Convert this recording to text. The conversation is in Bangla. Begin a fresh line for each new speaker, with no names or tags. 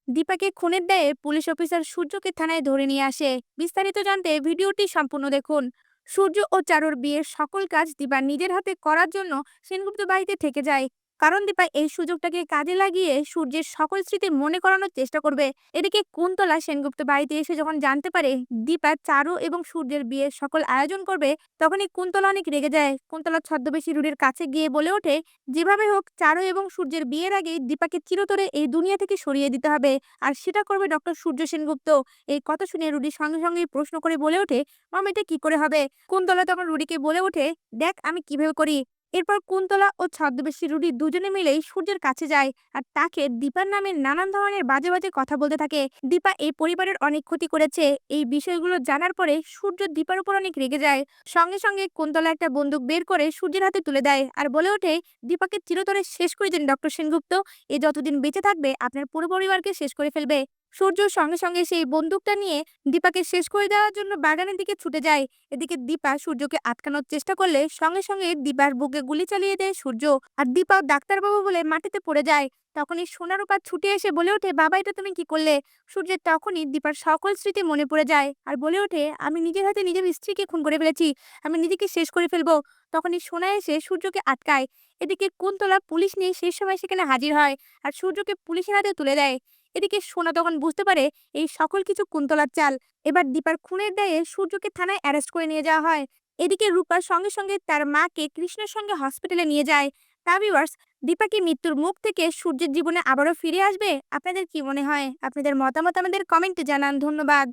দীপাকে খুনের দায়ে পুলিশ অফিসার সূর্যকে থানায় ধরে নিয়ে আসে। বিস্তারিত জানতে ভিডিওটি সম্পূর্ণ দেখুন। সূর্য ও চারুর বিয়ের সকল কাজ দীপা নিজের হাতে করার জন্য সেনগুপ্ত বাড়িতে থেকে যায়। কারণ দীপা এই সুযোগটাকে কাজে লাগিয়ে সূর্যের সকল স্মৃতি মনে করানোর চেষ্টা করবে। এদিকে কুন্তলা সেনগুপ্ত বাড়িতে এসে যখন জানতে পারে দীপা চারু এবং সূর্যের বিয়ের সকল আয়োজন করবে, তখনই কুন্তলা অনেক রেগে যায়। কুন্তলা ছদ্মবেশী রুডির কাছে গিয়ে বলে ওঠে, যেভাবে হোক চারু এবং সূর্যের বিয়ের আগে দীপাকে চিরতরে এই দুনিয়া থেকে সরিয়ে দিতে হবে। আর সেটা করবে ডক্টর সূর্য সেনগুপ্ত। এই কথা শুনে রুডি সঙ্গে সঙ্গে প্রশ্ন করে বলে ওঠে, মাম এটা কি করে হবে? কুন্তলা তখন রুডিকে বলে ওঠে, দেখ আমি কিভাবে করি। এরপর কুন্তলা ও ছদ্মবেশী রুডি দুজনে মিলেই সূর্যের কাছে যায় আর তাকে দীপার নামে নানান ধরনের বাজে বাজে কথা বলতে থাকে। দীপা এই পরিবারের অনেক ক্ষতি করেছে। এই বিষয়গুলো জানার পরে সূর্য দীপার উপর অনেক রেগে যায়। সঙ্গে সঙ্গে কুন্তলা একটা বন্দুক বের করে সূর্যের হাতে তুলে দেয় আর বলে ওঠে, দীপাকে চিরতরে শেষ করে দিন ডক্টর সেনগুপ্ত। এ যতদিন বেঁচে থাকবে আপনার পুরো পরিবারকে শেষ করে ফেলবে। সূর্য সঙ্গে সঙ্গে সেই বন্দুকটা নিয়ে দীপাকে শেষ করে দেওয়ার জন্য বাগানের দিকে ছুটে যায়। এদিকে দীপা সূর্যকে আটকানোর চেষ্টা করলে সঙ্গে সঙ্গে দীপার বুকে গুলি চালিয়ে দেয় সূর্য। আর দীপা ডাক্তারবাবু বলে মাটিতে পড়ে যায়। তখনই সোনার উপর ছুটে এসে বলে ওঠে, বাবা এটা তুমি কি করলে? সূর্যের তখনই দীপার সকল স্মৃতি মনে পড়ে যায় আর বলে ওঠে, আমি নিজের হাতে নিজের স্ত্রীকে খুন করে ফেলেছি, আমি নিজেকে শেষ করে ফেলবো। তখনই সোনা এসে সূর্যকে আটকায়। এদিকে কুন্তলা পুলিশ নিয়ে সেই সময় সেখানে হাজির হয় আর সূর্যকে পুলিশের হাতে তুলে দেয়। এদিকে সোনা তখন বুঝতে পারে এই সকল কিছু কুন্তলার চাল। এবার দীপার খুনের দায়ে সূর্যকে থানায় অ্যারেস্ট করে নিয়ে যাওয়া হয়। এদিকে রূপা সঙ্গে সঙ্গে তার মাকে কৃষ্ণের সঙ্গে হসপিটালে নিয়ে যায়। তা ভিউয়ার্স, দীপা কি মৃত্যুর মুখ থেকে সূর্যের জীবনে আবারও ফিরে আসবে? আপনাদের কি মনে হয়? আপনাদের মতামত আমাদের কমেন্টে জানান। ধন্যবাদ।